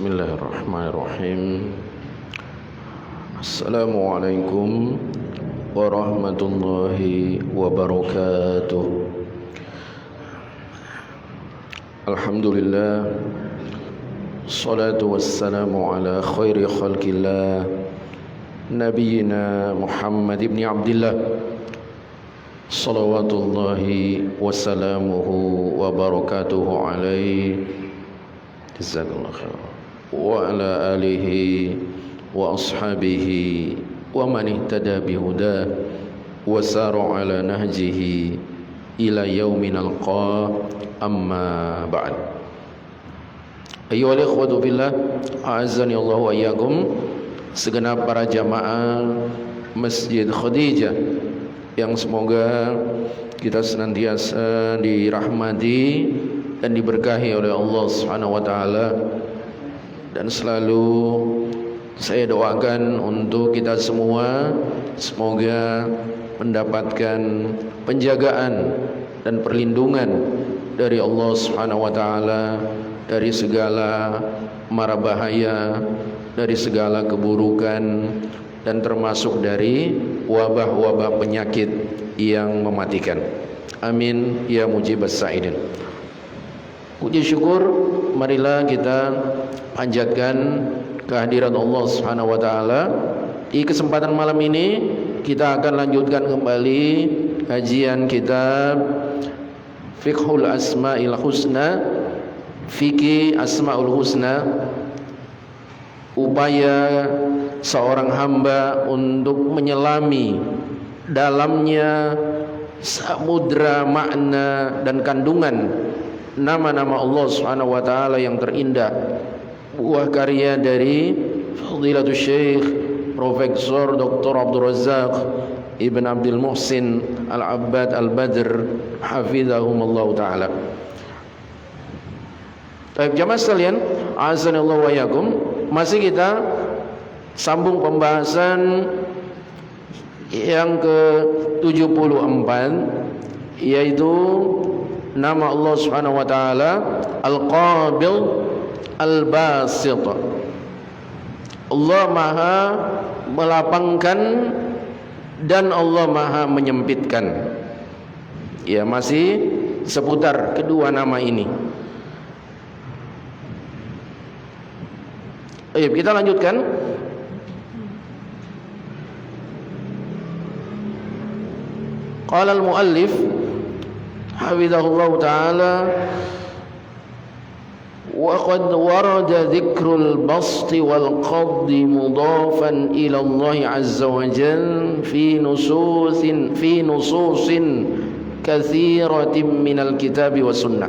Bismillahirrahmanirrahim. Assalamualaikum warahmatullahi wabarakatuh. Alhamdulillah, salatu wassalamu ala khairi khalqillah, Nabiyyina Muhammad ibn Abdillah, salawatullahi wassalamuhu wa barakatuhu alaihi, jazakallahu khairan, wa ala alihi wa ashabihi wa man ihtada bihudah wa sara ala nahjihi ila yaumin alqa, amma ba'd. Ayyuhal ikhwatu billah, a'azzani Allah wa iyyakum, segenap para jamaah Masjid Khadijah yang semoga kita senantiasa dirahmati dan diberkahi oleh Allah Subhanahu wa taala, dan selalu saya doakan untuk kita semua semoga mendapatkan penjagaan dan perlindungan dari Allah Subhanahu wa taala dari segala mara bahaya, dari segala keburukan, dan termasuk dari wabah-wabah penyakit yang mematikan. Amin ya mujibas sa'idin. Puji syukur marilah kita panjatkan kehadiran Allah Subhanahu wa taala. Di kesempatan malam ini kita akan lanjutkan kembali kajian kitab Fiqhul Asma'il Husna, Fikih Asma'ul Husna, upaya seorang hamba untuk menyelami dalamnya samudra makna dan kandungan nama-nama Allah Subhanahu wa taala yang terindah. Buah karya dari Fadilatul Syekh Profesor Dr. Abdul Razak Ibn Abdul Muhsin Al-Abbad Al-Badr hafizahumullah taala. Baik jamaah sekalian, azanillahu wa iyyakum, masih kita sambung pembahasan yang ke-74, yaitu nama Allah Subhanahu wa taala Al-Qabil Al-Basit. Allah Maha melapangkan dan Allah Maha menyempitkan. Ya, masih seputar kedua nama ini. Ayo kita lanjutkan. Qala al-muallif hafizahullah ta'ala, wa qad warada dzikrul basti wal qabdi mudafan ila Allah azza wa jalla fi nususin katsiratin minal kitabi was sunnah.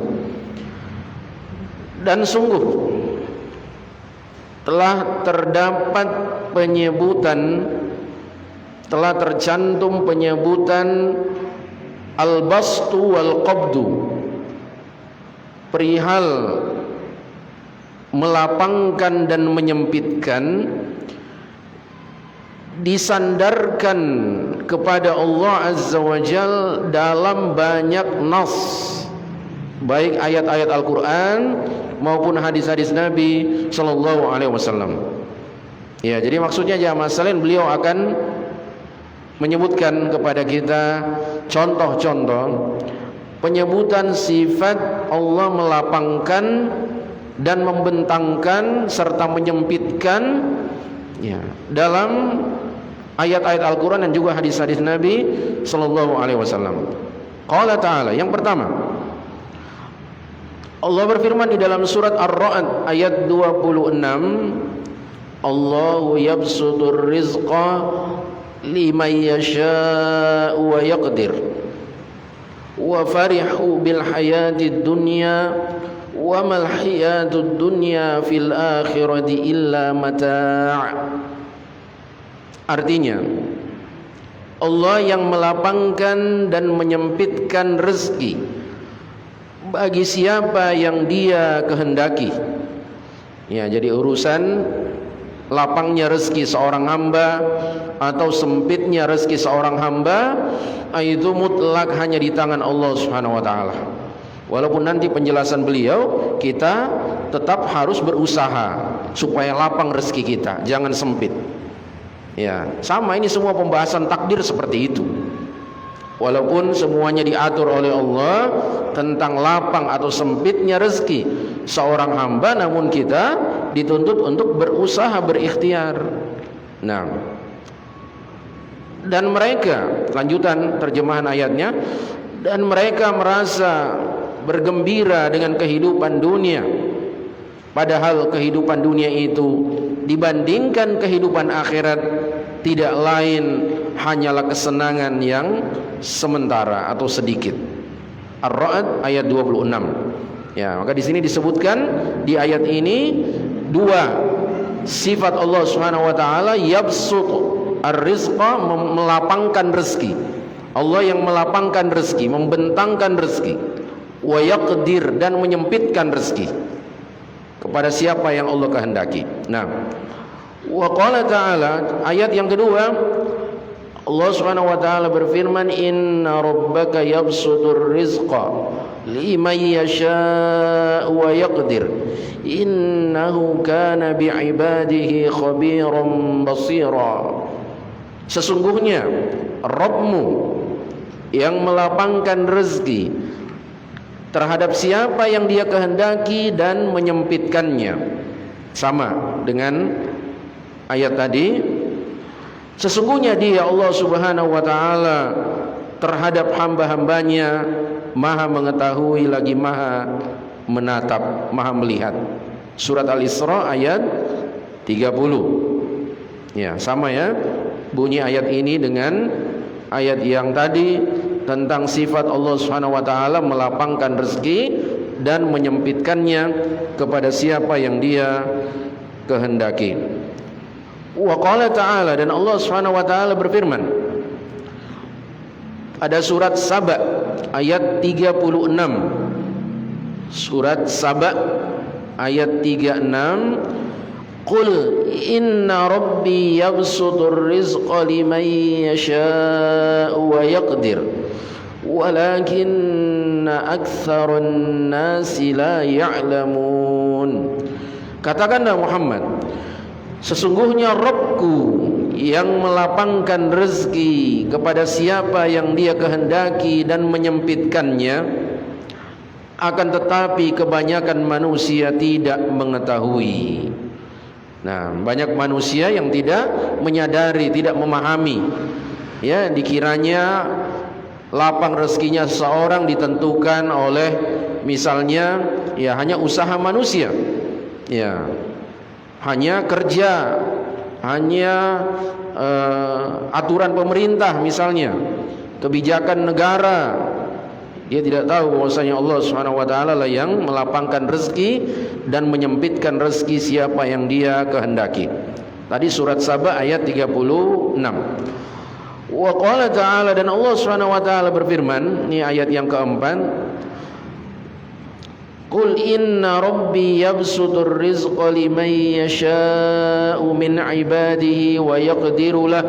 Dan sungguh telah terdapat penyebutan, telah tercantum penyebutan al-bastu wal qabdu, perihal melapangkan dan menyempitkan, disandarkan kepada Allah Azza wa Jal dalam banyak nas, baik ayat-ayat Al-Quran maupun hadis-hadis Nabi Sallallahu Alaihi Wasallam. Ya, jadi maksudnya jamaah sekalian, beliau akan menyebutkan kepada kita contoh-contoh penyebutan sifat Allah melapangkan dan membentangkan serta menyempitkan, ya, dalam ayat-ayat Al-Quran dan juga hadis-hadis Nabi Sallallahu Alaihi Wasallam. Qala ta'ala, yang pertama Allah berfirman di dalam surat Ar-Ra'd ayat 26, Allahu yabsutur rizqa liman yasha'u wa yaqdir wa farihu bil hayatid dunya wa mal hayatud dunya fil akhirati illa mata'. Artinya, Allah yang melapangkan dan menyempitkan rezeki bagi siapa yang Dia kehendaki. Ya, jadi urusan lapangnya rezeki seorang hamba atau sempitnya rezeki seorang hamba itu mutlak hanya di tangan Allah Subhanahu wa taala. Walaupun nanti penjelasan beliau kita tetap harus berusaha supaya lapang rezeki kita, jangan sempit. Ya, sama ini semua pembahasan takdir seperti itu. Walaupun semuanya diatur oleh Allah tentang lapang atau sempitnya rezeki seorang hamba, namun kita dituntut untuk berusaha, berikhtiar. Nah, dan mereka, lanjutan terjemahan ayatnya, dan mereka merasa bergembira dengan kehidupan dunia, padahal kehidupan dunia itu dibandingkan kehidupan akhirat tidak lain hanyalah kesenangan yang sementara atau sedikit. Ar-Ra'd ayat 26. Ya, maka di sini disebutkan di ayat ini dua sifat Allah Subhanahu wa taala, yabsutu ar-rizqa, melapangkan rezeki. Allah yang melapangkan rezeki, membentangkan rezeki. Wa yaqdir, dan menyempitkan rezeki kepada siapa yang Allah kehendaki. Nah, wa qala ta'ala, ayat yang kedua, Allah Subhanahu wa taala berfirman, inna rabbaka yabsutur rizqa liman yasha'u wa yaqdir innahu kana bi'ibadihi khabiran basira. Sesungguhnya Rabbmu yang melapangkan rezeki terhadap siapa yang Dia kehendaki dan menyempitkannya. Sama dengan ayat tadi, sesungguhnya Dia, Allah Subhanahu wa taala, terhadap hamba-hambanya Maha mengetahui lagi Maha menatap, Maha melihat. Surat Al-Isra ayat 30. Ya, sama ya bunyi ayat ini dengan ayat yang tadi tentang sifat Allah Subhanahu wa taala melapangkan rezeki dan menyempitkannya kepada siapa yang Dia kehendaki. Wa qala ta'ala, dan Allah Subhanahu wa taala berfirman, ada surat Saba ayat 36. Surat Saba ayat 36, Qul inna rabbi yabsutur rizqa liman yasha'u wa yaqdir walakinna aktsaran nasi la ya'lamun. Katakanlah Muhammad, sesungguhnya Rabbku yang melapangkan rezeki kepada siapa yang Dia kehendaki dan menyempitkannya, akan tetapi kebanyakan manusia tidak mengetahui. Nah, banyak manusia yang tidak menyadari, tidak memahami. Ya, dikiranya lapang rezekinya seseorang ditentukan oleh misalnya ya hanya usaha manusia. Ya. Hanya kerja, hanya aturan pemerintah misalnya, kebijakan negara. Dia tidak tahu bahwasanya Allah Subhanahu wa taala lah yang melapangkan rezeki dan menyempitkan rezeki siapa yang Dia kehendaki. Tadi surat Saba ayat 36. Wa qala ta'ala, dan Allah Subhanahu wa taala berfirman, ini ayat yang keempat, Qul inna rabbi yabsutur rizqa liman yasha'u min ibadihi wa yaqdiru lah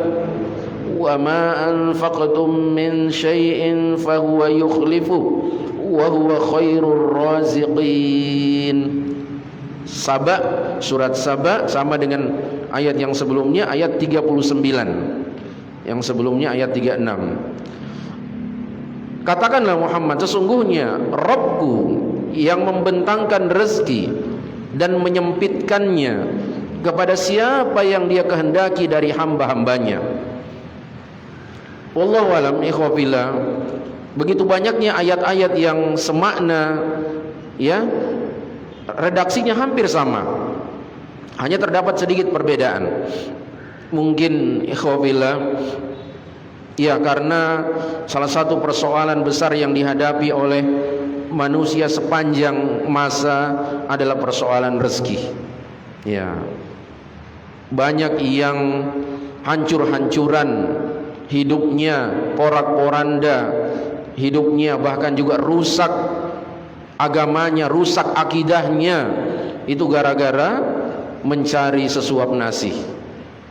wa ma anfaqtum min syai'in fahuwa yukhlifu wa huwa khairur raziqin. Saba, surat Saba sama dengan ayat yang sebelumnya, ayat 39. Yang sebelumnya ayat 36. Katakanlah Muhammad, sesungguhnya Rabbku yang membentangkan rezeki dan menyempitkannya kepada siapa yang Dia kehendaki dari hamba-hambanya. Wallahu alam, ikhwafillah. Begitu banyaknya ayat-ayat yang semakna, ya, redaksinya hampir sama, hanya terdapat sedikit perbedaan. Mungkin ikhwafillah, ya, karena salah satu persoalan besar yang dihadapi oleh manusia sepanjang masa adalah persoalan rezeki. Ya, banyak yang hancur-hancuran hidupnya, porak-poranda hidupnya, bahkan juga rusak agamanya, rusak akidahnya, itu gara-gara mencari sesuap nasi.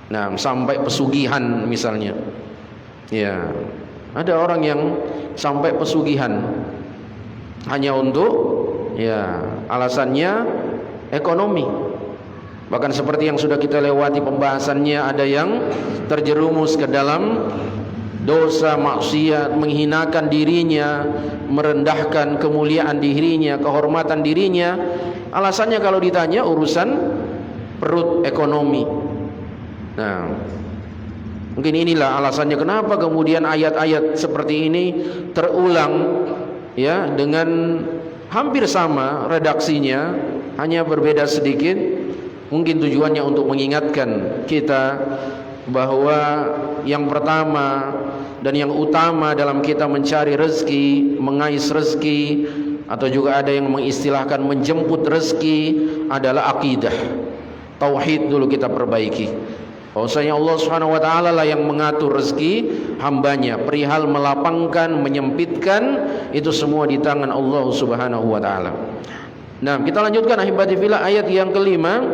Nah, sampai pesugihan misalnya. Ya, ada orang yang sampai pesugihan hanya untuk, ya, alasannya ekonomi. Bahkan seperti yang sudah kita lewati pembahasannya, ada yang terjerumus ke dalam dosa maksiat, menghinakan dirinya, merendahkan kemuliaan dirinya, kehormatan dirinya. Alasannya kalau ditanya urusan perut, ekonomi. Nah, mungkin inilah alasannya kenapa kemudian ayat-ayat seperti ini terulang, ya, dengan hampir sama redaksinya, hanya berbeda sedikit. Mungkin tujuannya untuk mengingatkan kita bahwa yang pertama dan yang utama dalam kita mencari rezeki, mengais rezeki, atau juga ada yang mengistilahkan menjemput rezeki, adalah akidah. Tauhid dulu kita perbaiki. Bahwasanya Allah Subhanahu wa taala lah yang mengatur rezeki hambanya. Perihal melapangkan, menyempitkan, itu semua di tangan Allah Subhanahu wa taala. Nah, kita lanjutkan ahibati fillah ayat yang kelima.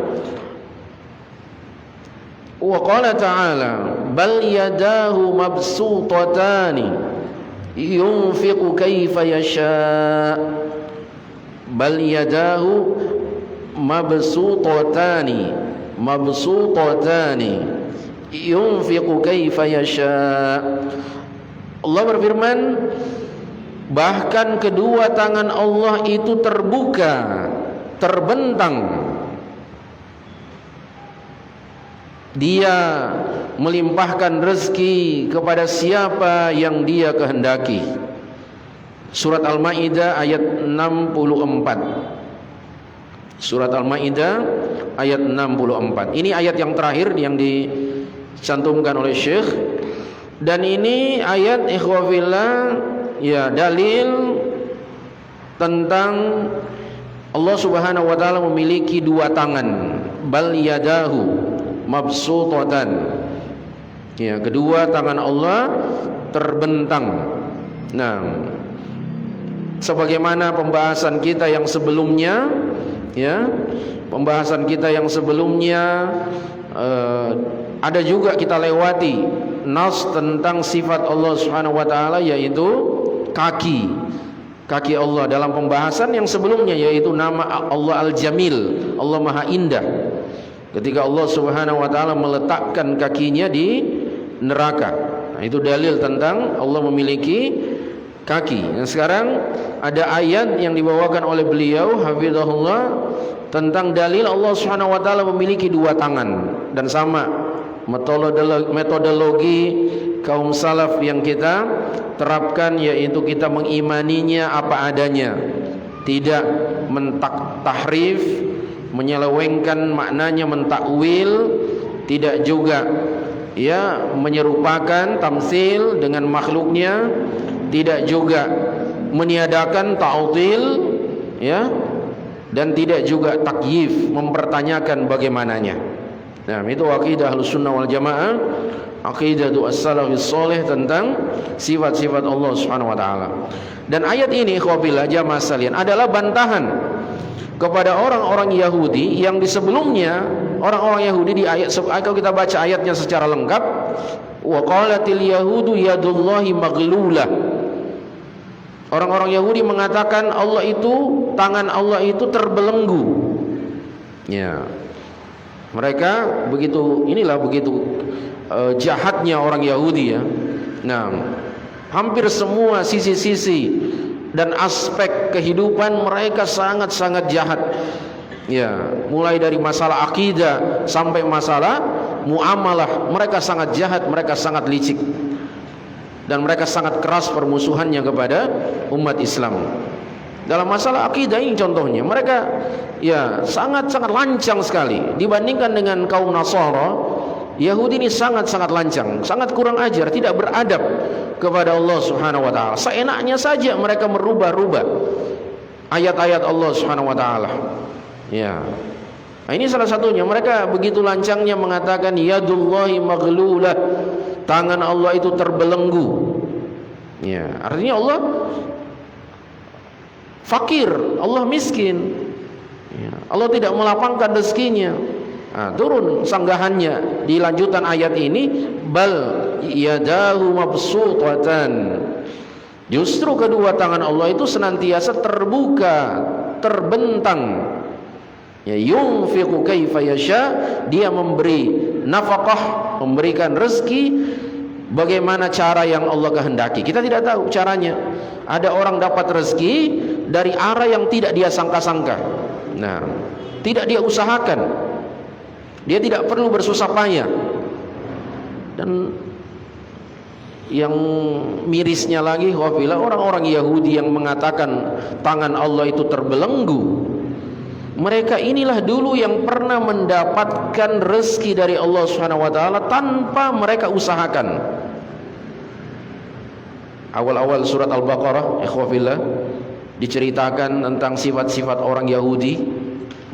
Wa qala ta'ala bal yadahu mabsutatani yunfiqu kaifa yasha. Bal yadahu mabsutatani yunfiqu kaifa yasha. Allah berfirman, bahkan kedua tangan Allah itu terbuka, terbentang. Dia melimpahkan rezeki kepada siapa yang Dia kehendaki. Surat Al-Maidah ayat 64. Surat Al-Maidah ayat 64. Ini ayat yang terakhir yang dicantumkan oleh Syekh. Dan ini ayat ikhwafillah, ya, dalil tentang Allah Subhanahu wa taala memiliki dua tangan. Bal yadahu mabsutatan. Ya, kedua tangan Allah terbentang. Nah, sebagaimana pembahasan kita yang sebelumnya, ya, pembahasan kita yang sebelumnya ada juga kita lewati nas tentang sifat Allah Subhanahu wa taala, yaitu kaki. Kaki Allah dalam pembahasan yang sebelumnya, yaitu nama Allah Al-Jamil, Allah Maha Indah. Ketika Allah Subhanahu wa taala meletakkan kakinya di neraka. Nah, itu dalil tentang Allah memiliki kaki. Nah, sekarang ada ayat yang dibawakan oleh beliau hafizahullah tentang dalil Allah Subhanahu wa taala memiliki dua tangan. Dan sama metodologi kaum salaf yang kita terapkan, yaitu kita mengimaninya apa adanya, tidak mentahrif, menyelewengkan maknanya, mentakwil, tidak juga, ya, menyerupakan tamsil dengan makhluknya, tidak juga meniadakan ta'til, ya, dan tidak juga takyif, mempertanyakan bagaimananya. Nah, itu akidah Ahlussunnah wal Jamaah, akidah as-salafis saleh tentang sifat-sifat Allah Subhanahu wa taala. Dan ayat ini ikhwatillah jamaah sekalian adalah bantahan kepada orang-orang Yahudi yang di sebelumnya. Orang-orang Yahudi di ayat, kalau kita baca ayatnya secara lengkap, wa qalatil yahudu yadullahi maghlulah. Orang-orang Yahudi mengatakan Allah itu, tangan Allah itu terbelenggu. Ya. Mereka begitu, inilah begitu jahatnya orang Yahudi, ya. Nah, hampir semua sisi-sisi dan aspek kehidupan mereka sangat-sangat jahat. Ya, mulai dari masalah akidah sampai masalah muamalah, mereka sangat jahat, mereka sangat licik. Dan mereka sangat keras permusuhannya kepada umat Islam. Dalam masalah akidah ini contohnya, mereka, ya, sangat-sangat lancang sekali dibandingkan dengan kaum Nasara. Yahudi ini sangat-sangat lancang, sangat kurang ajar, tidak beradab kepada Allah Subhanahu wa taala. Seenaknya saja mereka merubah-rubah ayat-ayat Allah Subhanahu wa taala. Ya. Nah, ini salah satunya, mereka begitu lancangnya mengatakan yadullahi maghlulah, tangan Allah itu terbelenggu. Ya, artinya Allah fakir, Allah miskin. Ya, Allah tidak melapangkan rezekinya. Nah, turun sanggahannya di lanjutan ayat ini, bal yadahu mabsutatan. Justru kedua tangan Allah itu senantiasa terbuka, terbentang. Ya, yunfiqu kaifa yasha, dia memberi nafkah, memberikan rezeki bagaimana cara yang Allah kehendaki. Kita tidak tahu caranya. Ada orang dapat rezeki dari arah yang tidak dia sangka-sangka. Nah, tidak dia usahakan. Dia tidak perlu bersusah payah. Dan yang mirisnya lagi, apabila orang-orang Yahudi yang mengatakan tangan Allah itu terbelenggu, mereka inilah dulu yang pernah mendapatkan rezeki dari Allah Subhanahu wa taala tanpa mereka usahakan. Awal-awal surat Al-Baqarah, ikhwafillah, diceritakan tentang sifat-sifat orang Yahudi,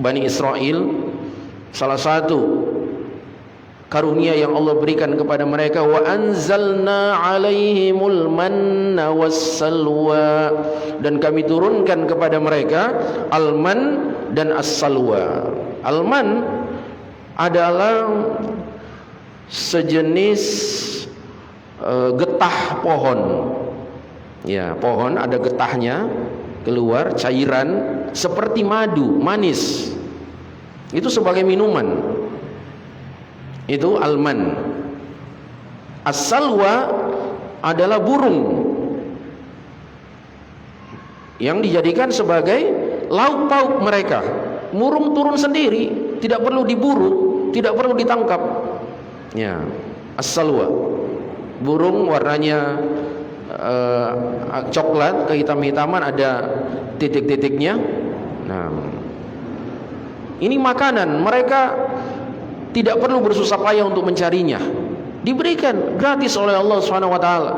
Bani Israel. Salah satu karunia yang Allah berikan kepada mereka, wa anzalna alaihimul manna wassalwa, dan kami turunkan kepada mereka al-man dan as-salwa. Al-man adalah sejenis getah pohon. Ya, pohon ada getahnya, keluar cairan seperti madu, manis. Itu sebagai minuman. Itu alman. As-salwa adalah burung yang dijadikan sebagai lauk pauk mereka. Burung turun sendiri, tidak perlu diburu, tidak perlu ditangkap. Ya, as-salwa. Burung warnanya coklat, kehitam-hitaman, ada titik-titiknya. Nah, ini makanan mereka. Tidak perlu bersusah payah untuk mencarinya. Diberikan gratis oleh Allah Subhanahu wa taala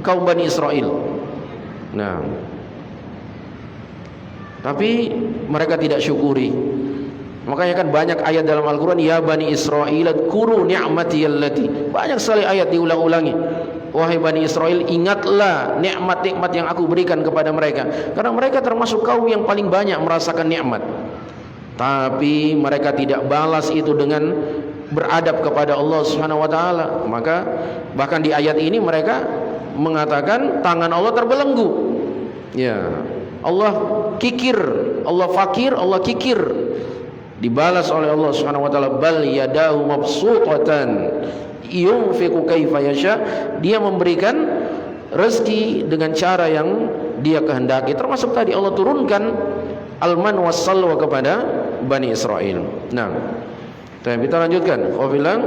kaum Bani Israel. Nah, tapi mereka tidak syukuri. Makanya kan banyak ayat dalam Al-Qur'an, ya Bani Israil adkuru ni'mati allati. Banyak sekali ayat diulang-ulangi. Wahai Bani Israel, ingatlah nikmat-nikmat yang aku berikan kepada mereka. Karena mereka termasuk kaum yang paling banyak merasakan nikmat. Tapi mereka tidak balas itu dengan beradab kepada Allah Subhanahu wa taala. Maka bahkan di ayat ini mereka mengatakan tangan Allah terbelenggu. Ya, Allah kikir, Allah fakir, Allah kikir. Dibalas oleh Allah Subhanahu wa taala, bal yadahu mabsuutatan yunfiqu kaifa yasha. Dia memberikan rezeki dengan cara yang dia kehendaki. Termasuk tadi Allah turunkan al-man was-salwa kepada Bani Israel. Nah, kita lanjutkan. Allah bilang,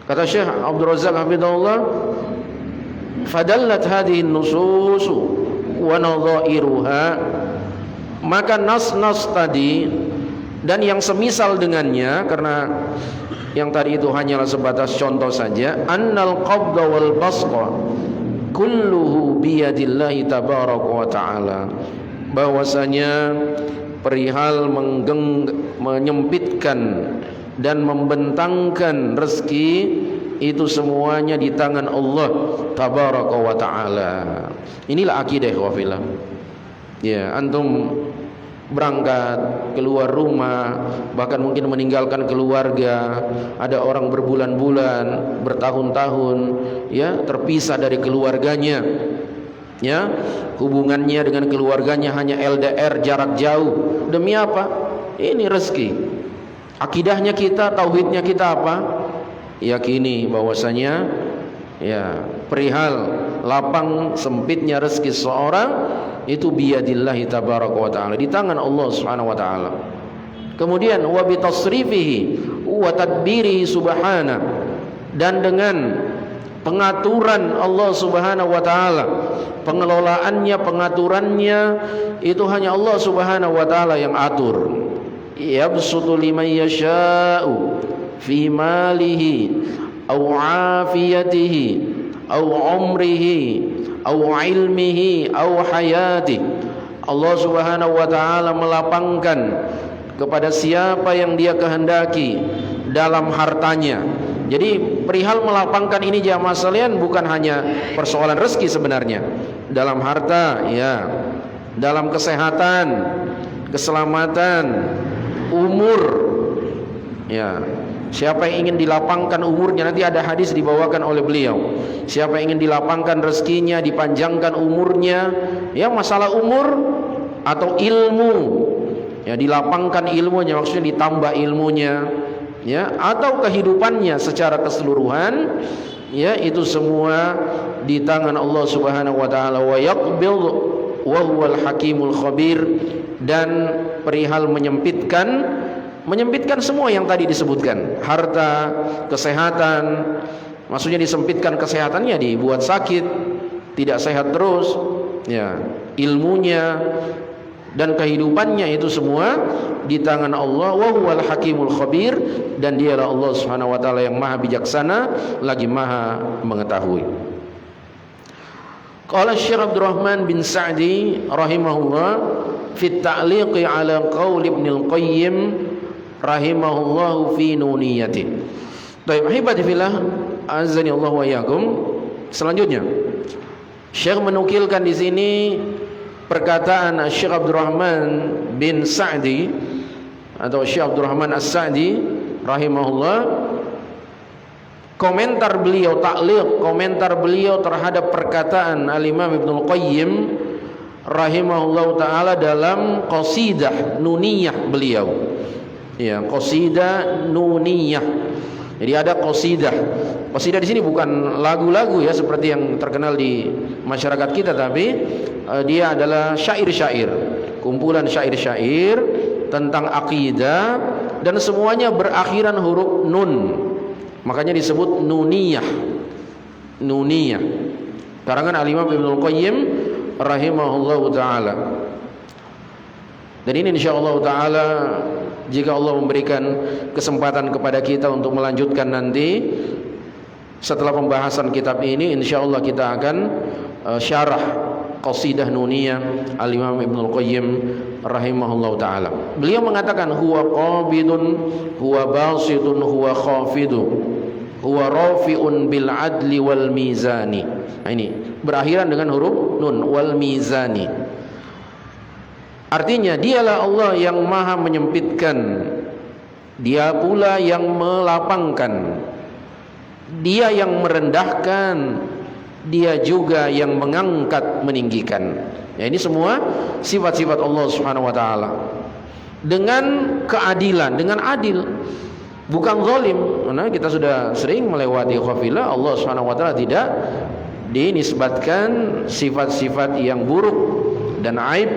kata Syekh Abdul Razak hafizahullah, fadallat hadhihi an-nusus wa nadhairuha, maka nas-nas tadi dan yang semisal dengannya, karena yang tadi itu hanyalah sebatas contoh saja, annal qabda wal basqa kulluhu biyadillahi tabaraka wa ta'ala, bahwasanya perihal menyempitkan dan membentangkan rezeki itu semuanya di tangan Allah tabaraka wa ta'ala. Inilah akidah wafillah. Ya, antum berangkat keluar rumah, bahkan mungkin meninggalkan keluarga, ada orang berbulan-bulan, bertahun-tahun ya terpisah dari keluarganya, ya hubungannya dengan keluarganya hanya LDR, jarak jauh. Demi apa? Ini rezeki. Akidahnya kita, tauhidnya kita apa? Yakini bahwasanya ya perihal lapang sempitnya rezeki seorang itu biyadillahi tabaraka wa ta'ala, di tangan Allah Subhanahu wa ta'ala. Kemudian wa bi tasrifihi wa tadbirihi subhana, dan dengan pengaturan Allah Subhanahu wa ta'ala, pengelolaannya, pengaturannya itu hanya Allah Subhanahu wa ta'ala yang atur. Yabsutu liman yasha'u fi malihi aw afiyatihi aw umrihi aw ilmihi aw hayati. Allah Subhanahu wa ta'ala melapangkan kepada siapa yang dia kehendaki dalam hartanya. Jadi perihal melapangkan ini jamaah sekalian bukan hanya persoalan rezeki sebenarnya. Dalam harta, ya, dalam kesehatan, keselamatan, umur, ya. Siapa yang ingin dilapangkan umurnya, nanti ada hadis dibawakan oleh beliau. Siapa yang ingin dilapangkan rezekinya, dipanjangkan umurnya, ya masalah umur atau ilmu, ya, dilapangkan ilmunya, maksudnya ditambah ilmunya, ya, atau kehidupannya secara keseluruhan, ya, itu semua di tangan Allah Subhanahu wa taala. Wa yaqbil wa huwal hakimul khabir, dan perihal menyempitkan semua yang tadi disebutkan, harta, kesehatan, maksudnya disempitkan kesehatannya, dibuat sakit, tidak sehat terus, ya, ilmunya dan kehidupannya itu semua di tangan Allah. Wa huwal hakimul khabir, dan dialah Allah Subhanahu wa taala yang maha bijaksana lagi maha mengetahui. Qala Syekh Abdurrahman bin Sa'di rahimahullah fi ta'liqi ala qaul Ibnu Al-Qayyim rahimahullahu fi nuniyati. Baik, hibati fillah, azani Allah wa iyyakum. Selanjutnya Syekh menukilkan di sini perkataan Syekh Abdurrahman bin Sa'di atau Syekh Abdurrahman As-Sa'di rahimahullah, komentar beliau, ta'liq, komentar beliau terhadap perkataan Al-Imam Ibnu Al-Qayyim rahimahullahu taala dalam qasidah nuniyah beliau. Ya, qasidah nuniyah. Jadi ada qasidah. Qasidah di sini bukan lagu-lagu ya seperti yang terkenal di masyarakat kita, tapi dia adalah syair-syair, kumpulan syair-syair tentang akidah, dan semuanya berakhiran huruf nun. Makanya disebut nuniyah. Nuniyah. Karangan Al-Imam Ibnu Qayyim rahimahullahu taala. Dan ini insyaallah taala, jika Allah memberikan kesempatan kepada kita untuk melanjutkan nanti setelah pembahasan kitab ini, insyaallah kita akan syarah qasidah nuniyah Al-Imam Ibnu Qayyim rahimahullahu taala. Beliau mengatakan huwa qabidun, huwa basitun, huwa khafidun, huwa rafi'un bil adli wal mizani. Nah, ini berakhiran dengan huruf nun, wal mizani. Artinya dialah Allah yang maha menyempitkan, dia pula yang melapangkan, dia yang merendahkan, dia juga yang mengangkat, meninggikan. Ya, ini semua sifat-sifat Allah Subhanahu wa taala. Dengan keadilan, dengan adil, bukan zalim. Karena kita sudah sering melewati khafilah, Allah Subhanahu wa taala tidak dinisbatkan sifat-sifat yang buruk dan aib.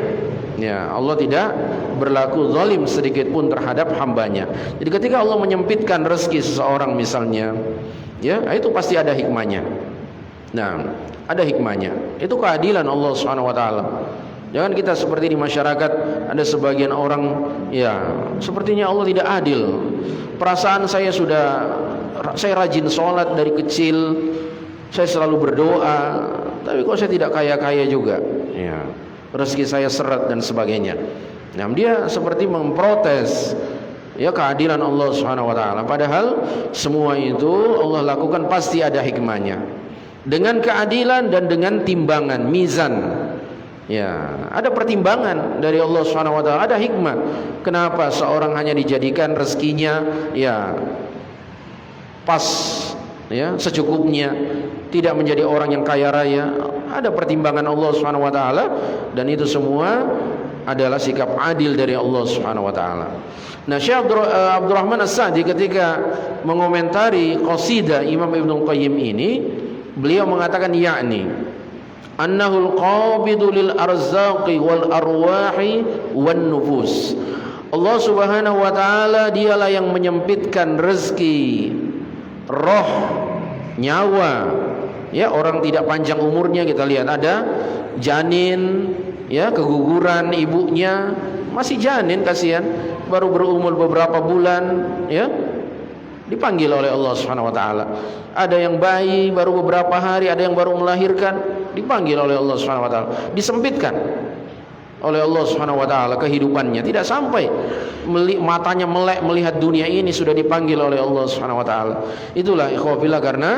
Ya, Allah tidak berlaku zalim sedikit pun terhadap hambanya. Jadi ketika Allah menyempitkan rezeki seseorang misalnya, ya, itu pasti ada hikmahnya. Nah, ada hikmahnya. Itu keadilan Allah Subhanahu wa taala. Jangan kita seperti di masyarakat ada sebagian orang, ya, sepertinya Allah tidak adil. Perasaan saya rajin sholat dari kecil, saya selalu berdoa, tapi kok saya tidak kaya-kaya juga. Ya, rezeki saya seret dan sebagainya. Nah, dia seperti memprotes, ya, keadilan Allah Subhanahu wa taala. Padahal semua itu Allah lakukan pasti ada hikmahnya. Dengan keadilan dan dengan timbangan, mizan. Ya, ada pertimbangan dari Allah Subhanahu wa taala, ada hikmah. Kenapa seorang hanya dijadikan rezekinya, ya, pas, ya, secukupnya, tidak menjadi orang yang kaya raya. Ada pertimbangan Allah Subhanahu wa taala, dan itu semua adalah sikap adil dari Allah Subhanahu wa taala. Nah, Syekh Abdurrahman As-Sa'di ketika mengomentari qasidah Imam Ibnu Qayyim ini, beliau mengatakan yakni annahul qabidu lil arzaqi wal arwahi wan nufus. Allah Subhanahu wa taala dialah yang menyempitkan rezeki, roh, nyawa. Ya, orang tidak panjang umurnya, kita lihat ada janin, ya, keguguran ibunya, masih janin, kasihan, baru berumur beberapa bulan, ya, dipanggil oleh Allah Subhanahu wa taala. Ada yang bayi baru beberapa hari, ada yang baru melahirkan, dipanggil oleh Allah Subhanahu wa taala. Disempitkan oleh Allah Subhanahu wa taala kehidupannya, tidak sampai matanya melek melihat dunia ini sudah dipanggil oleh Allah Subhanahu wa taala. Itulah ikhwafillah, karena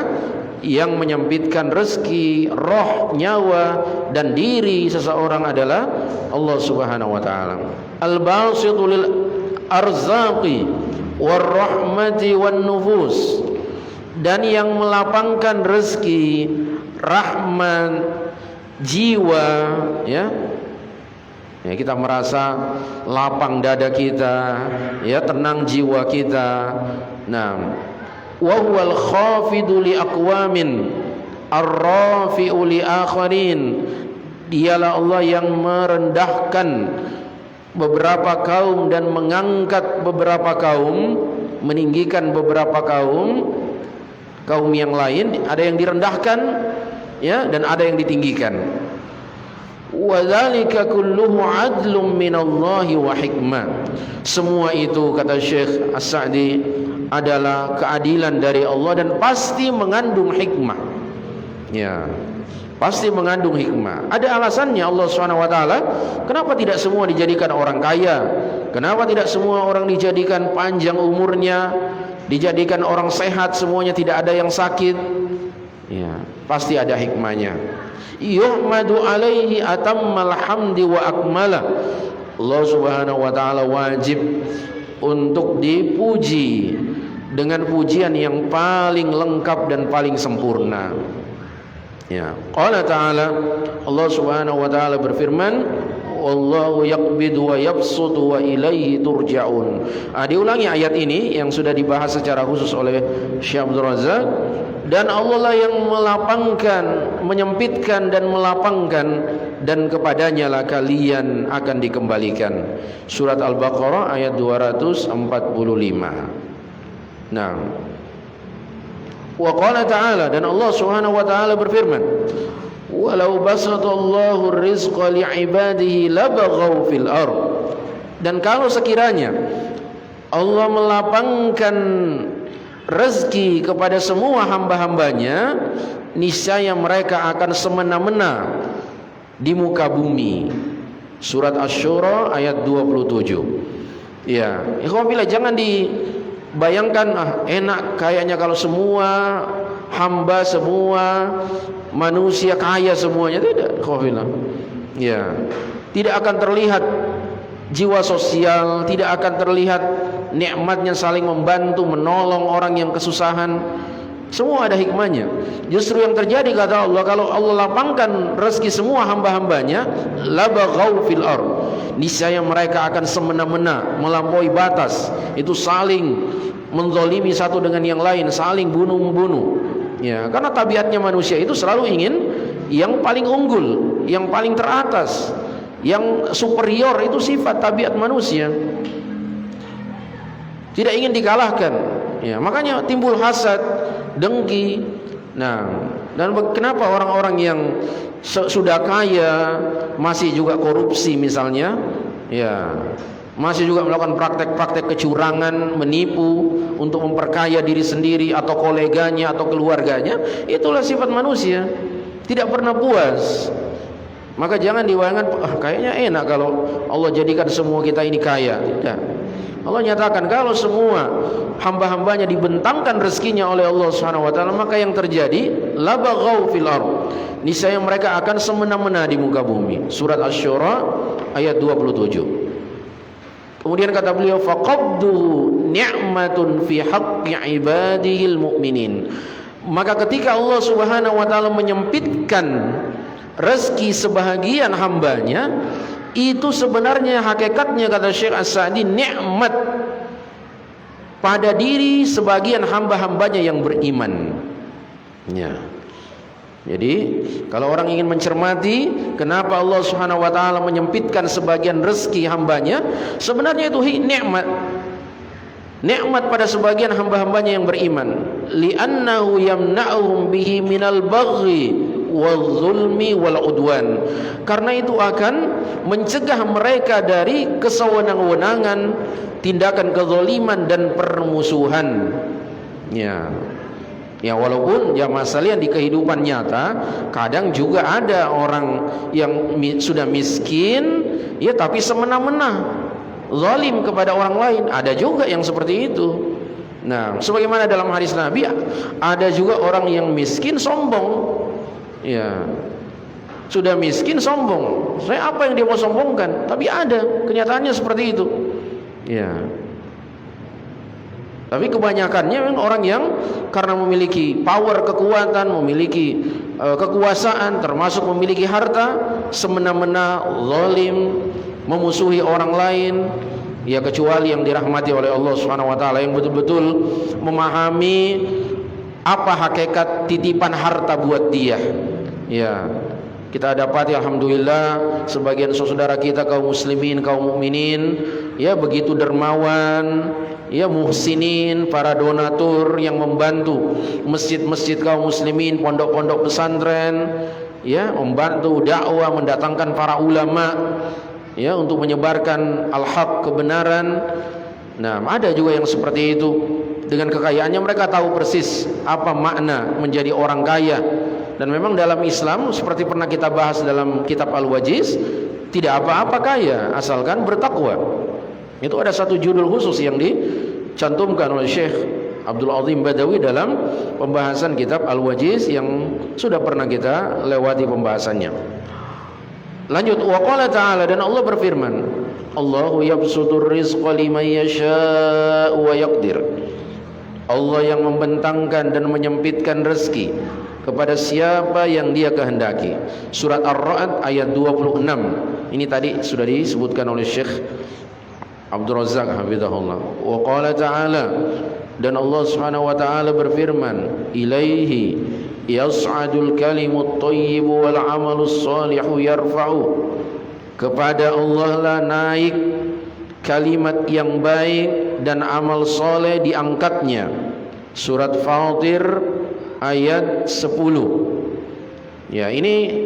yang menyempitkan rezeki, roh, nyawa dan diri seseorang adalah Allah Subhanahu wa taala. Al-basitu lil arzaqi warahmati wan nufus, dan yang melapangkan rezeki, rahmat, jiwa, ya, Ya, kita merasa lapang dada kita, ya, tenang jiwa kita. Nah, wa huwal khafidu li aqwamin ar-rafi'u li akharin. Dialah Allah yang merendahkan beberapa kaum dan mengangkat beberapa kaum, meninggikan beberapa kaum yang lain. Ada yang direndahkan, ya, dan ada yang ditinggikan. Wa dzalika kulluhu 'adlun minallahi wa hikmah. Semua itu, kata Syekh As-Sa'di, adalah keadilan dari Allah dan pasti mengandung hikmah. Ya, pasti mengandung hikmah. Ada alasannya Allah Subhanahu wa taala kenapa tidak semua dijadikan orang kaya, kenapa tidak semua orang dijadikan panjang umurnya, dijadikan orang sehat semuanya, tidak ada yang sakit. Ya, pasti ada hikmahnya. Yuhmadu alaihi atammal hamdi wa akmala. Allah Subhanahu wa taala wajib untuk dipuji dengan pujian yang paling lengkap dan paling sempurna. Ya, qala ta'ala, Allah Subhanahu wa taala berfirman, wallahu yaqbidu wa yabsutu wa ilaihi turja'un. Diulangi ayat ini yang sudah dibahas secara khusus oleh Syekh Abdul Razak. Dan Allah lah yang melapangkan, menyempitkan dan melapangkan, dan kepadanya lah kalian akan dikembalikan. Surat Al-Baqarah ayat 245. Nah, wa qala ta'ala, dan Allah Subhanahu wa taala berfirman, walau basatallahu rizqa li'ibadihi labaghaw fil ardh. Dan kalau sekiranya Allah melapangkan rezeki kepada semua hamba-hambanya, niscaya mereka akan semena-mena di muka bumi. Surat Asy-Syura ayat 27. Ya, ikhwan fillah, jangan dibayangkan enak kayaknya kalau semua hamba, semua manusia kaya semuanya. Tidak, ikhwan fillah. Ya, tidak akan terlihat jiwa sosial, tidak akan terlihat nikmatnya saling membantu, menolong orang yang kesusahan. Semua ada hikmahnya. Justru yang terjadi, kata Allah, kalau Allah lapangkan rezeki semua hamba-hambanya, labaghaw fil ardh, niscaya mereka akan semena-mena, melampaui batas. Itu saling menzalimi satu dengan yang lain, saling bunuh-membunuh. Ya, karena tabiatnya manusia itu selalu ingin yang paling unggul, yang paling teratas, yang superior. Itu sifat tabiat manusia, tidak ingin dikalahkan. Ya, makanya timbul hasad, dengki. Nah, dan kenapa orang-orang yang sudah kaya masih juga korupsi misalnya, ya, masih juga melakukan praktek-praktek kecurangan, menipu untuk memperkaya diri sendiri atau koleganya atau keluarganya. Itulah sifat manusia, tidak pernah puas. Maka jangan dibayangkan kayaknya enak kalau Allah jadikan semua kita ini kaya. Tidak. Allah nyatakan kalau semua hamba-hambanya dibentangkan rezekinya oleh Allah Subhanahu wa taala, maka yang terjadi labaghaw fil ardh, niscaya mereka akan semena-mena di muka bumi. Surat Asy-Syura ayat 27. Kemudian kata beliau, faqabduhu ni'matun fi haqqi ibadihil mu'minin. Maka ketika Allah Subhanahu wa taala menyempitkan rezeki sebahagian hambanya, itu sebenarnya hakikatnya, kata Syekh As-Sa'di, nikmat pada diri sebagian hamba-hambanya yang beriman. Ya. Jadi kalau orang ingin mencermati kenapa Allah Subhanahu wa taala menyempitkan sebagian rezeki hambanya, sebenarnya itu nikmat. Nikmat pada sebagian hamba-hambanya yang beriman. Li'annahu yamna'uhum bihi minal baghi wal-zulmi wal-udwan. Karena itu akan mencegah mereka dari kesewenang-wenangan, tindakan kezaliman dan permusuhan. Ya. Ya, walaupun jamaah sekalian di kehidupan nyata kadang juga ada orang yang sudah miskin, ya, tapi semena-mena zalim kepada orang lain. Ada juga yang seperti itu. Nah, sebagaimana dalam hadis Nabi, ada juga orang yang miskin sombong. Ya, sudah miskin sombong. Saya apa yang dia mau sombongkan? Tapi ada kenyataannya seperti itu. Ya. Tapi kebanyakannya memang orang yang karena memiliki power, kekuatan, memiliki kekuasaan, termasuk memiliki harta, semena-mena zalim, memusuhi orang lain, ya kecuali yang dirahmati oleh Allah Subhanahu wa taala, yang betul-betul memahami apa hakikat titipan harta buat dia. Ya, kita dapati alhamdulillah sebagian saudara kita kaum muslimin, kaum mukminin, ya begitu dermawan, ya muhsinin, para donatur yang membantu masjid-masjid kaum muslimin, pondok-pondok pesantren, ya membantu dakwah, mendatangkan para ulama, ya untuk menyebarkan al-haq, kebenaran. Nah, ada juga yang seperti itu. Dengan kekayaannya mereka tahu persis apa makna menjadi orang kaya. Dan memang dalam Islam seperti pernah kita bahas dalam kitab Al-Wajiz, tidak apa-apa kaya asalkan bertakwa. Itu ada satu judul khusus yang dicantumkan oleh Syekh Abdul Azim Badawi dalam pembahasan kitab Al-Wajiz yang sudah pernah kita lewati pembahasannya. Lanjut, wa qala ta'ala, dan Allah berfirman, Allahu yabsutur rizqa liman yasha'u wa yaqdir. Allah yang membentangkan dan menyempitkan rezeki kepada siapa yang Dia kehendaki. Surat Ar-Ra'd ayat 26. Ini tadi sudah disebutkan oleh Syekh Abdul Razak hafizahullah. Wa qala ta'ala, dan Allah Subhanahu wa taala berfirman, ilaihi yas'adul kalimut thayyib wal 'amalus shalihu yarfa'u. Kepada Allah lah naik kalimat yang baik dan amal soleh diangkatnya. Surat Fatir ayat 10. Ya, ini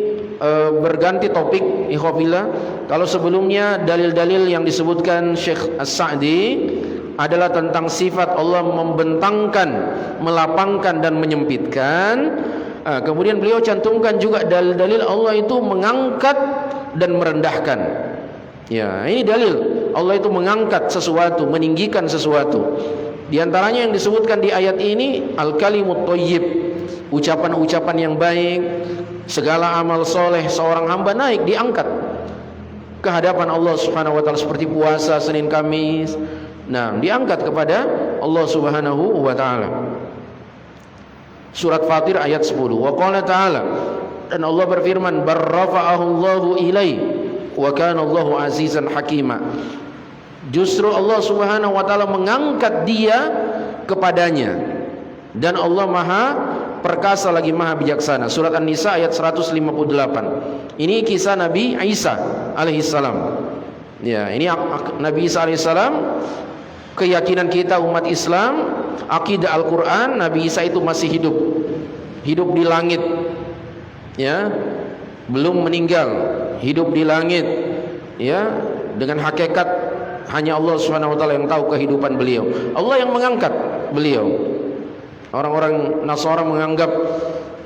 berganti topik ikhwafillah. Kalau sebelumnya dalil-dalil yang disebutkan Syekh As-Sa'di adalah tentang sifat Allah membentangkan, melapangkan dan menyempitkan. Kemudian beliau cantumkan juga dalil-dalil Allah itu mengangkat dan merendahkan. Ya, ini dalil Allah itu mengangkat sesuatu, meninggikan sesuatu. Di antaranya yang disebutkan di ayat ini al-kalimut thayyib, ucapan-ucapan yang baik, segala amal soleh seorang hamba naik, diangkat ke hadapan Allah Subhanahu wa taala, seperti puasa Senin Kamis. Nah, diangkat kepada Allah Subhanahu wa taala. Surat Fatir ayat 10. Wa qala ta'ala, dan Allah berfirman, barrafa'ahu Allahu ilaihi wa kana Allahu azizan hakima. Justru Allah Subhanahu wa taala mengangkat dia kepadanya, dan Allah Maha perkasa lagi Maha bijaksana. Surat An-Nisa ayat 158. Ini kisah Nabi Isa alaihissalam. Ya, ini Nabi Isa alaihissalam. Keyakinan kita umat Islam, akidah Al-Quran, Nabi Isa itu masih hidup di langit, ya, belum meninggal, hidup di langit, ya, dengan hakikat hanya Allah Subhanahu wa taala yang tahu kehidupan beliau. Allah yang mengangkat beliau. Orang-orang Nasara menganggap,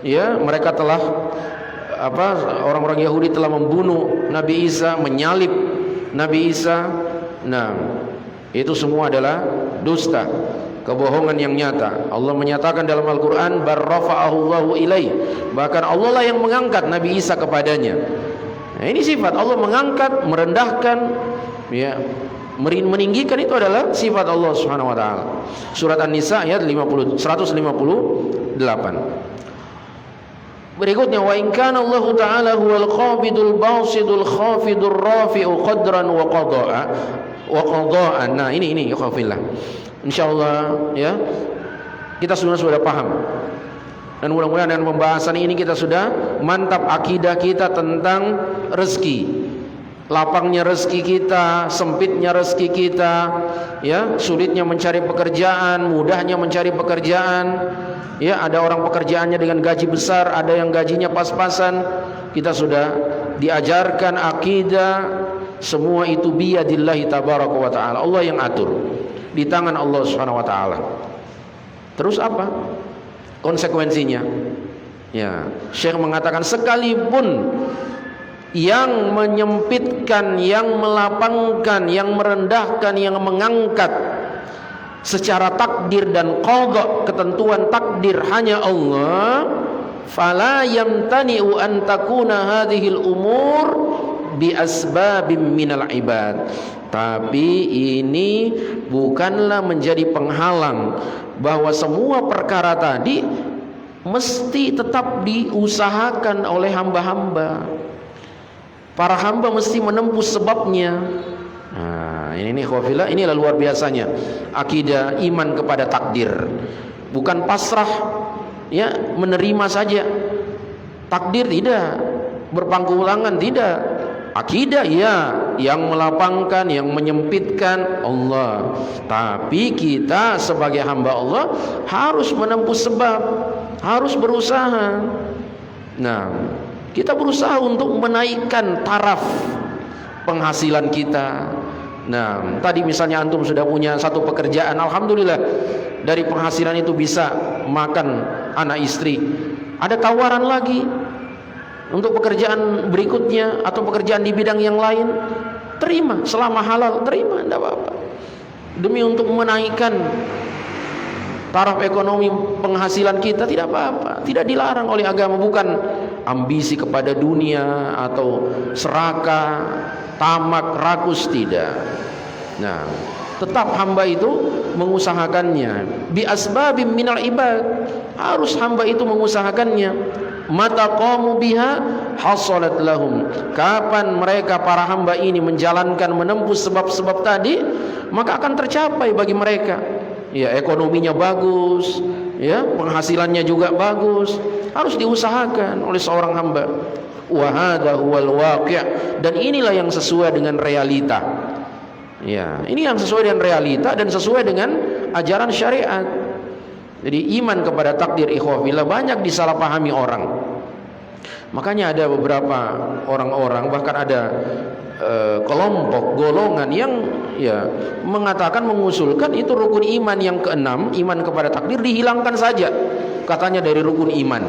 ya, mereka telah orang-orang Yahudi telah membunuh Nabi Isa, menyalib Nabi Isa. Nah, itu semua adalah dusta, kebohongan yang nyata. Allah menyatakan dalam Al-Quran, barrafa'ahu Allahu ilaih, bahkan Allah lah yang mengangkat Nabi Isa kepadanya. Nah, ini sifat Allah mengangkat, merendahkan, ya, meninggikan, itu adalah sifat Allah Subhanahu wa taala. Surat An-Nisa ayat 158. Berikutnya, wa in kana Allah taala huwal qabidul basidul khafidul rafi'u qadran wa qada'an. Nah, ini ikhwafillah. Insyaallah, ya, kita sudah paham. Dan mudah-mudahan dengan pembahasan ini kita sudah mantap akidah kita tentang rezeki. Lapangnya rezeki kita, sempitnya rezeki kita, ya, sulitnya mencari pekerjaan, mudahnya mencari pekerjaan. Ya, ada orang pekerjaannya dengan gaji besar, ada yang gajinya pas-pasan. Kita sudah diajarkan akidah, semua itu biyadillahi tabaraka wa ta'ala. Allah yang atur, di tangan Allah Subhanahu wa ta'ala. Terus apa konsekuensinya? Ya, Syekh mengatakan sekalipun yang menyempitkan, yang melapangkan, yang merendahkan, yang mengangkat secara takdir dan qada, ketentuan takdir hanya Allah, fala yamtani'u an takuna hadhil umur bi asbabim minal ibad. Tapi ini bukanlah menjadi penghalang bahwa semua perkara tadi mesti tetap diusahakan oleh hamba-hamba. Para hamba mesti menempuh sebabnya. Nah, ini khawafillah, inilah luar biasanya akidah iman kepada takdir. Bukan pasrah, ya, menerima saja. Takdir tidak, berpangku tangan tidak. Akidah ya, yang melapangkan, yang menyempitkan Allah. Tapi kita sebagai hamba Allah harus menempuh sebab, harus berusaha. Nah, kita berusaha untuk menaikkan taraf penghasilan kita. Nah, tadi misalnya antum sudah punya satu pekerjaan, alhamdulillah, dari penghasilan itu bisa makan anak istri. Ada tawaran lagi untuk pekerjaan berikutnya atau pekerjaan di bidang yang lain, terima, selama halal, terima, tidak apa-apa. Demi untuk menaikkan taraf ekonomi penghasilan kita, tidak apa-apa, tidak dilarang oleh agama. Bukan ambisi kepada dunia atau serakah, tamak, rakus, tidak. Nah, tetap hamba itu mengusahakannya. Bi asbabim minal ibad, harus hamba itu mengusahakannya. Mata qamu biha hasalat lahum, kapan mereka para hamba ini menjalankan, menempuh sebab-sebab tadi, maka akan tercapai bagi mereka. Ya, ekonominya bagus, ya, penghasilannya juga bagus. Harus diusahakan oleh seorang hamba. Wa hadza huwal waqi', dan inilah yang sesuai dengan realita. Ya, ini yang sesuai dengan realita dan sesuai dengan ajaran syariat. Jadi iman kepada takdir, ikhwah, banyak disalahpahami orang. Makanya ada beberapa orang-orang, bahkan ada kelompok, golongan yang ya mengatakan, mengusulkan itu rukun iman yang keenam, iman kepada takdir, dihilangkan saja katanya dari rukun iman.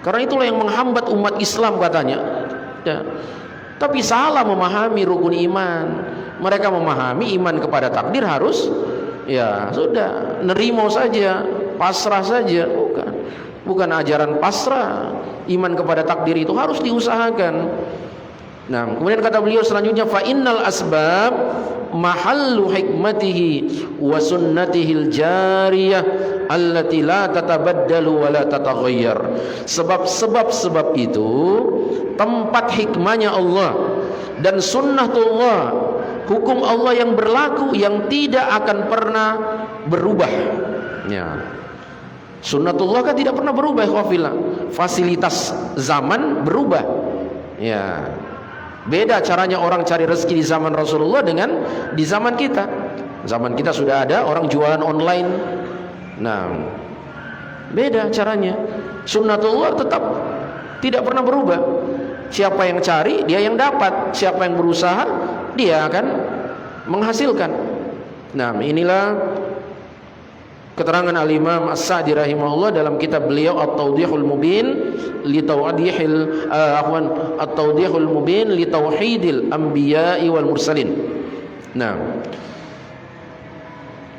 Karena itulah yang menghambat umat Islam katanya. Ya. Tapi salah memahami rukun iman. Mereka memahami iman kepada takdir harus, ya sudah, nerimo saja, pasrah saja. Bukan ajaran pasrah. Iman kepada takdir itu harus diusahakan. Nah, kemudian kata beliau selanjutnya, fa innal asbab mahallu hikmatihi wa sunnatihil jariyah allati la tatabaddalu wa la tataghayyar. Sebab itu tempat hikmahnya Allah dan sunnatullah, hukum Allah yang berlaku, yang tidak akan pernah berubah. Ya. Sunnatullah kan tidak pernah berubah, khawafillah. Fasilitas zaman berubah. Ya. Beda caranya orang cari rezeki di zaman Rasulullah dengan di zaman kita. Zaman kita sudah ada orang jualan online. Nah, beda caranya. Sunnatullah tetap tidak pernah berubah. Siapa yang cari, dia yang dapat. Siapa yang berusaha, dia akan menghasilkan. Nah, inilah keterangan Al-Imam As-Sa'di rahimahullah dalam kitab beliau At-Tawdihul Mubin li Tawdihil At-Tawdihul Mubin li Tauhidil Anbiya'i wal Mursalin. Nah,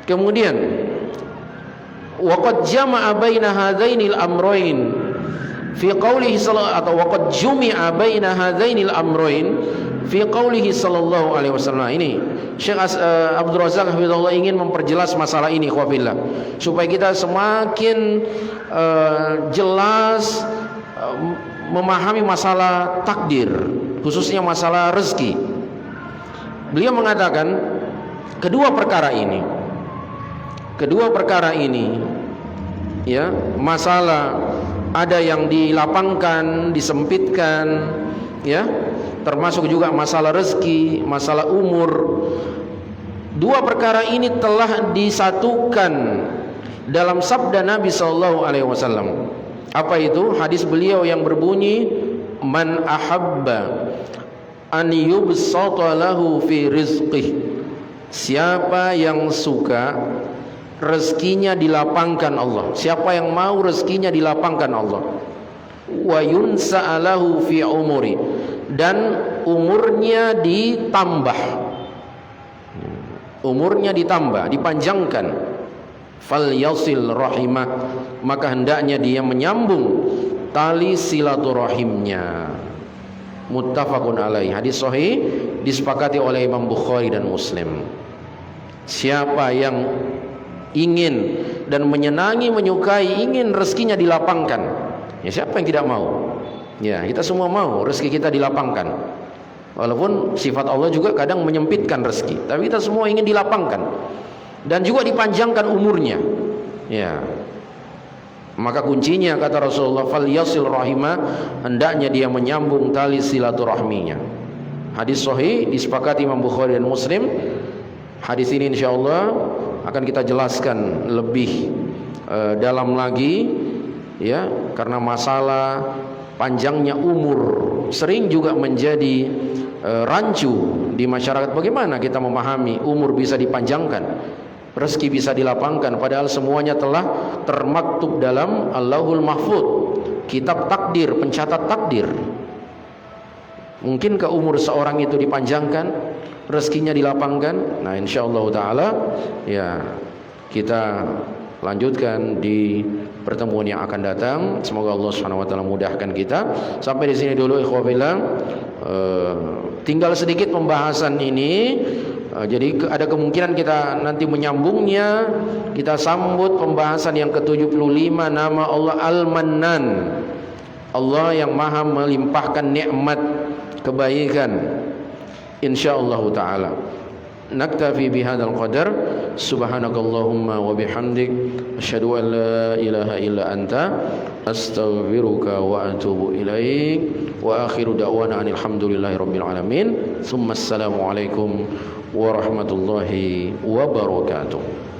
kemudian waqad jama'a baina hadainil amrayn fi qawlihi atau waqad jumi'a baina hadainil amrayn fi qawlihi sallallahu alaihi wasallam. Ini Syekh Abdul Razak hafizahullah ingin memperjelas masalah ini, khawafillah, supaya kita semakin jelas memahami masalah takdir, khususnya masalah rezeki. Beliau mengatakan kedua perkara ini, ya, masalah ada yang dilapangkan, disempitkan, ya, termasuk juga masalah rezeki, masalah umur. Dua perkara ini telah disatukan dalam sabda Nabi sallallahu alaihi wasallam. Apa itu? Hadis beliau yang berbunyi, man ahabba an yubsata lahu fi rizqih. Siapa yang suka rezekinya dilapangkan Allah, siapa yang mau rezekinya dilapangkan Allah, wa yunsa lahu fi umuri, dan umurnya ditambah, dipanjangkan, fal yasil rahimah, maka hendaknya dia menyambung tali silaturahimnya. Muttafaqun alaih, hadis sahih disepakati oleh Imam Bukhari dan Muslim. Siapa yang ingin dan menyenangi, menyukai, ingin rezekinya dilapangkan, ya siapa yang tidak mau? Ya, kita semua mau rezeki kita dilapangkan. Walaupun sifat Allah juga kadang menyempitkan rezeki, tapi kita semua ingin dilapangkan dan juga dipanjangkan umurnya. Ya. Maka kuncinya kata Rasulullah, falyasil rahimah, hendaknya dia menyambung tali silaturahminya. Hadis sahih disepakati Imam Bukhari dan Muslim. Hadis ini insyaallah akan kita jelaskan lebih dalam lagi, ya, karena masalah panjangnya umur sering juga menjadi rancu di masyarakat. Bagaimana kita memahami umur bisa dipanjangkan, rezeki bisa dilapangkan, padahal semuanya telah termaktub dalam Allahul Mahfud, kitab takdir, pencatat takdir. Mungkinkah umur seorang itu dipanjangkan, rezekinya dilapangkan? Nah, insyaallah taala ya kita lanjutkan di pertemuan yang akan datang. Semoga Allah Subhanahu wa taala mudahkan kita. Sampai di sini dulu ikhwah fillah. Tinggal sedikit pembahasan ini. Jadi ada kemungkinan kita nanti menyambungnya. Kita sambut pembahasan yang ke-75, nama Allah Al-Mannan. Allah yang maha melimpahkan nikmat kebaikan, insyaallah taala. Naktafi bihadzal qadar. Subhanakallahumma wa bihamdik, asyhadu an la ilaha illa anta, astaghfiruka wa atubu ilaik. Wa akhiru da'wana alhamdulillahi rabbil alamin. Tsumma assalamu alaikum warahmatullahi wabarakatuh.